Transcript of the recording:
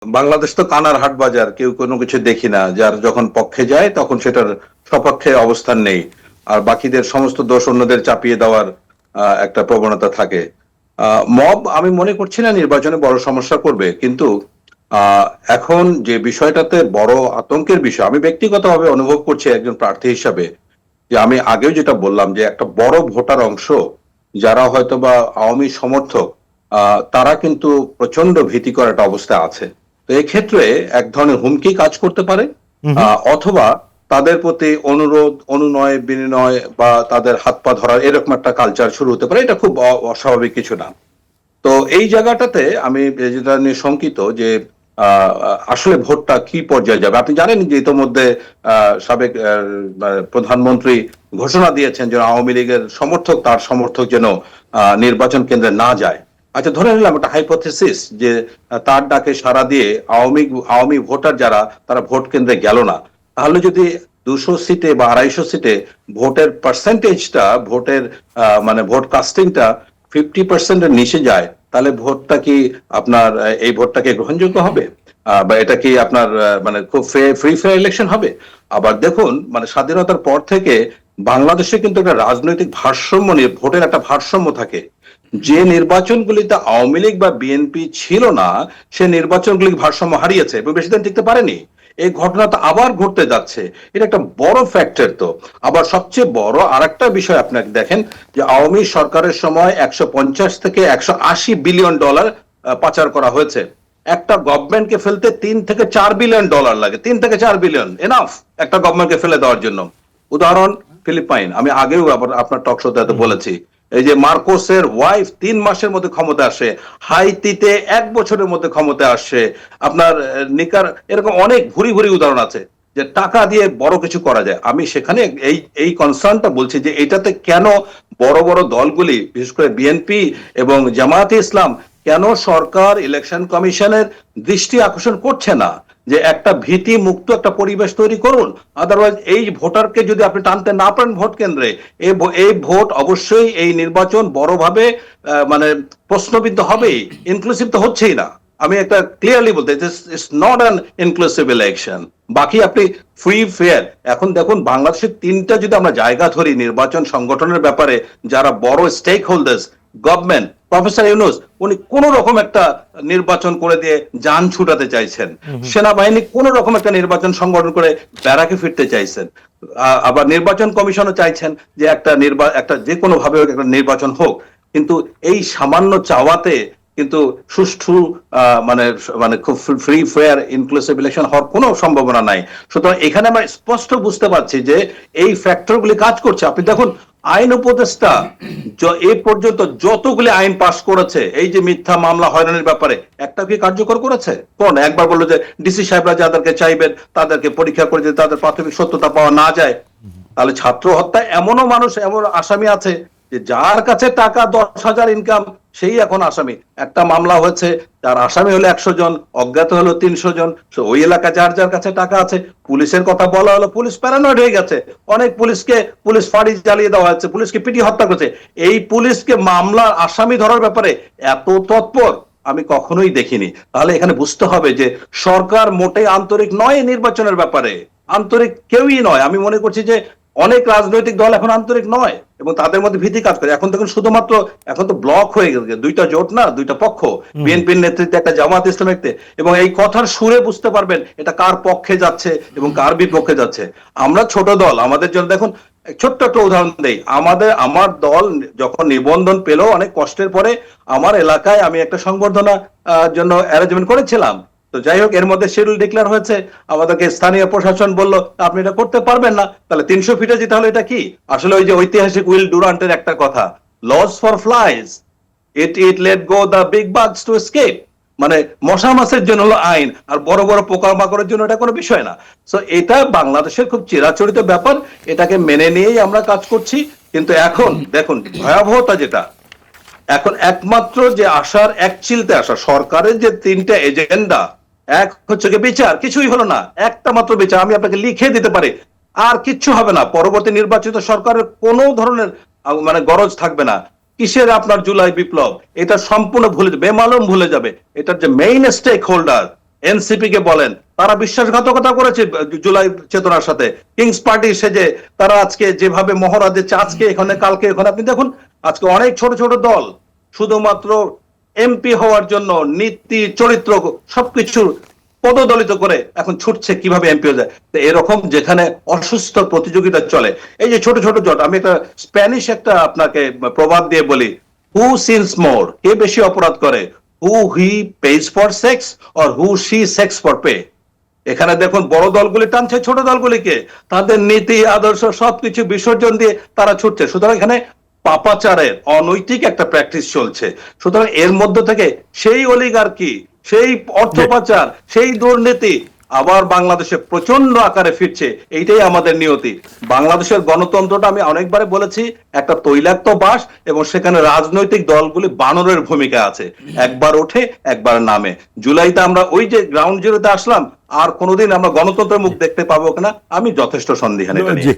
বাংলাদেশ তো কানার হাট বাজার, কেউ কোনো কিছু দেখি না, যার যখন পক্ষে যায় তখন সেটার সপক্ষে অবস্থান নেই, আর বাকিদের সমস্ত দোষ অন্যদের চাপিয়ে দেওয়ার একটা প্রবণতা থাকে। মব আমি মনে করছি না নির্বাচনে বড় সমস্যা করবে, কিন্তু আহ, এখন যে বিষয়টাতে বড় আতঙ্কের বিষয় আমি ব্যক্তিগতভাবে অনুভব করছি একজন প্রার্থী হিসাবে, যে আমি আগেও যেটা বললাম যে একটা বড় ভোটার অংশ যারা হয়তো বা আওয়ামী সমর্থক, তারা কিন্তু প্রচন্ড ভীতিকর একটা অবস্থায় আছে। তো এক্ষেত্রে এক ধরনের হুমকি কাজ করতে পারে, হুম হুম। অথবা তাদের প্রতি অনুরোধ অনুনয় বিনিময় বা তাদের হাত পা ধরার এরকম একটা কালচার শুরু হতে পারে। এটা খুব অস্বাভাবিক কিছু না। তো এই জায়গাটাতে আমি যেটা নিয়ে শঙ্কিত যে আসলে ভোটটা কি পর্যায়ে যাবে। আপনি জানেন যে ইতোমধ্যে সাবেক প্রধানমন্ত্রী ঘোষণা দিয়েছেন যে আওয়ামী লীগের সমর্থক তার সমর্থক যেন নির্বাচন কেন্দ্রে না যায়। আচ্ছা, ধরে নিলাম একটা হাইপোথেসিস যে তার ডাকে সাড়া দিয়ে আওয়ামী ভোটার যারা তারা ভোট কেন্দ্রে গেল না, তাহলে যদি 200 সিটে বা 250 সিটে ভোটের পার্সেন্টেজটা, ভোটের মানে ভোট কাস্টিংটা 50%-এর নিচে যায়, তাহলে ভোটটা কি আপনার এই ভোটটাকে গ্রহণযোগ্য হবে? বা এটা কি আপনার মানে খুব ফ্রি ফেয়ার ইলেকশন হবে? আবার দেখুন, মানে স্বাধীনতার পর থেকে বাংলাদেশে কিন্তু একটা রাজনৈতিক ভারসাম্য নিয়ে ভোটের একটা ভারসাম্য থাকে। যে নির্বাচনগুলিতে আওয়ামী লীগ বা বিএনপি ছিল না, সে নির্বাচনগুলি ভারসাম্য হারিয়েছে এবং বেশি দিন টিকতে পারেনি। এই ঘটনা তো আবার ঘটতে যাচ্ছে, এটা একটা বড় ফ্যাক্টর। তো আবার সবচেয়ে বড় আর একটা বিষয় আপনাকে দেখেন যে আওয়ামী সরকারের সময় 150 থেকে 180 বিলিয়ন ডলার পাচার করা হয়েছে। একটা গভর্নমেন্টকে ফেলতে 3 থেকে 4 বিলিয়ন ডলার লাগে। 3 থেকে 4 বিলিয়ন এনাফ একটা গভর্নমেন্টকে ফেলে দেওয়ার জন্য। উদাহরণ ফিলিপাইন, আমি আগেও আবার আপনার টক শোতে হুম হুম। বলেছি। এই যে মার্কোসের ওয়াইফ 3 মাসের মধ্যে ক্ষমতা আসে, হাইতিতে 1 বছরের মধ্যে ক্ষমতা আসে, আপনার নিকার, এরকম অনেক ভুরি ভুরি উদাহরণ আছে যে টাকা দিয়ে বড় কিছু করা যায়। আমি সেখানে এই এই কনসার্নটা বলছি যে এটাতে কেন বড় বড় দলগুলি, বিশেষ করে বিএনপি এবং জামায়াতে ইসলাম, কেন সরকার ইলেকশন কমিশনের দৃষ্টি আকর্ষণ করছে না যে একটা ভীতি মুক্ত একটা পরিবেশ তৈরি করুন। আদারওয়াইজ এই ভোটারকে যদি আপনি টানতে না পারেন ভোট কেন্দ্রে, এই ভোট অবশ্যই এই নির্বাচন বড়ভাবে মানে প্রশ্নবিদ্ধ হবেই, ইনক্লুসিভ তো হচ্ছেই না। আমি একটা ক্লিয়ারলি বলতে, it's not an inclusive election. বাকি আপনি ফ্রি ফেয়ার, এখন দেখুন বাংলাদেশের তিনটা যদি আমরা জায়গা ধরি নির্বাচন সংগঠনের ব্যাপারে, যারা বড় stakeholders, government, professor Yunus উনি কোন রকম একটা নির্বাচন করে দিয়ে যান ছুটাতে চাইছেন, হুম হুম। সেনাবাহিনী কোন রকম একটা নির্বাচন সংগঠন করে ব্যারাকে ফিরতে চাইছেন, আবার নির্বাচন কমিশনও চাইছেন যে একটা যে কোনো ভাবে একটা নির্বাচন হোক। কিন্তু এই সামান্য চাওয়াতে কিন্তু সুষ্ঠু মানে মানে খুব ফ্রি ফেয়ার ইনক্লুসিভ ইলেকশন হওয়ার কোনো সম্ভাবনা নাই। সুতরাং এখানে আমরা স্পষ্ট বুঝতে পারছি যে এই ফ্যাক্টরগুলি কাজ করছে। আপনি দেখুন, আইন উপদেষ্টা এ পর্যন্ত যতগুলি আইন পাশ করেছে এই যে মিথ্যা মামলা হয়রানির ব্যাপারে, একটা কি কার্যকর করেছে? কোন একবার বললো যে ডিসি সাহেবরা যাদেরকে চাইবেন তাদেরকে পরীক্ষা করে যদি তাদের প্রাথমিক সত্যতা পাওয়া না যায়, তাহলে ছাত্র হত্যা এমনও মানুষ, এমন আসামি আছে যে যার কাছে টাকা 10,000 ইনকাম সেই এখন আসামি। একটা মামলা হয়েছে, তার আসামি হলো 100 জন, অজ্ঞাত হলো 300 জন। ওই এলাকা যার যার কাছে টাকা আছে, পুলিশের কথা বলা হলো, পুলিশ প্যারানয়েড হয়ে গেছে। অনেক পুলিশ ফাঁড়ি জ্বালিয়ে দেওয়া হচ্ছে, পুলিশকে পিটিয়ে হত্যা করছে। এই পুলিশকে মামলার আসামি ধরার ব্যাপারে এত তৎপর আমি কখনোই দেখিনি। তাহলে এখানে বুঝতে হবে যে সরকার মোটেই আন্তরিক নয় নির্বাচনের ব্যাপারে, আন্তরিক কেউই নয়। আমি মনে করছি যে অনেক রাজনৈতিক দল এখন আন্তরিক নয় এবং তাদের মধ্যে ভীতি কাজ করে। এখন দেখুন শুধুমাত্র, এখন তো ব্লক হয়ে গেছে, দুইটা জোট না, দুইটা পক্ষ, হুম হুম। বিএনপির নেতৃত্বে একটা জামাত ইসলামীতে, এবং এই কথার সুরে বুঝতে পারবেন এটা কার পক্ষে যাচ্ছে এবং কার বিপক্ষে যাচ্ছে। আমরা ছোট দল, আমাদের জন্য দেখুন, ছোট্ট একটা উদাহরণ দেই। আমার দল যখন নিবন্ধন পেল অনেক কষ্টের পরে, আমার এলাকায় আমি একটা সংবর্ধনা জন্য অ্যারেঞ্জমেন্ট করেছিলাম। তো যাই হোক, এর মধ্যে শিডিউল ডিক্লেয়ার হয়েছে, আমাদেরকে স্থানীয় প্রশাসন বলল আপনি এটা করতে পারবেন না। তাহলে 300 ফিটে যেতে হলে এটা কি আসলে ওই যে ঐতিহাসিক উইল ডুরান্টের একটা কথা, laws for flies, it let go the big bugs to escape. মানে মশা মাছের জন্য হলো আইন, আর বড় বড় পোকামাকড়ের জন্য এটা কোনো বিষয় না। সো এটা বাংলাদেশের খুব চিরাচরিত ব্যাপার, এটাকে মেনে নিয়েই আমরা কাজ করছি। কিন্তু এখন দেখুন ভয়াবহতা যেটা, এখন একমাত্র যে আসার এক চিলতে আসা সরকারের যে তিনটা এজেন্ডা, এক হচ্ছে কি বিচার, কিছুই হলো না। একটা মাত্র বিচার আমি আপনাকে লিখে দিতে পারি, আর কিচ্ছু হবে না। পরবর্তী নির্বাচিত সরকারের কোনো ধরনের মানে গরজ থাকবে না। কিসের আপনার জুলাই বিপ্লব, এটা সম্পূর্ণ ভুলে, বেমালুম ভুলে যাবে। এটার যে মেইন স্টেক হোল্ডার এনসিপি কে বলেন, তারা বিশ্বাসঘাতকতা করেছে জুলাই চেতনার সাথে। কিংস পার্টি সেজে তারা আজকে যেভাবে মহড়া দিচ্ছে, আজকে এখানে কালকে এখানে, আপনি দেখুন আজকে অনেক ছোট ছোট দল শুধুমাত্র এমপি হওয়ার জন্য নীতি চরিত্র সবকিছু পদদলিত করে এখন ছুটছে কিভাবে এমপি হয়ে যায়। তো এরকম যেখানে অসুস্থ প্রতিযোগিতা চলে, এই যে ছোট ছোট জট, আমি একটা স্প্যানিশ একটা আপনাকে প্রবাদ দিয়ে বলি, হু সিনস মোর, কে বেশি অপরাধ করে, who he pays for sex or who she sex for pay. এখানে দেখুন বড় দলগুলি টানছে ছোট দলগুলিকে, তাদের নীতি আদর্শ সবকিছু বিসর্জন দিয়ে তারা ছুটছে। সুতরাং এখানে পাপাচারের অনৈতিক একটা প্র্যাকটিস চলছে। সুতরাং এর মধ্য থেকে সেই অলিগার্কি, সেই অর্থ পাচার, সেই দুর্নীতি আবার বাংলাদেশে প্রচন্ড আকারে ফিরছে। এইটাই আমাদের নিয়তি। বাংলাদেশের গণতন্ত্রটা আমি অনেকবারে বলেছি একটা তৈলাক্ত বাস, এবং সেখানে রাজনৈতিক দলগুলি বানরের ভূমিকা আছে, একবার ওঠে একবার নামে। জুলাইতে আমরা ওই যে গ্রাউন্ড জিরোতে আসলাম, আর কোনোদিন আমরা গণতন্ত্রের মুখ দেখতে পাবো কিনা আমি যথেষ্ট সন্দিহান এটা নিয়ে।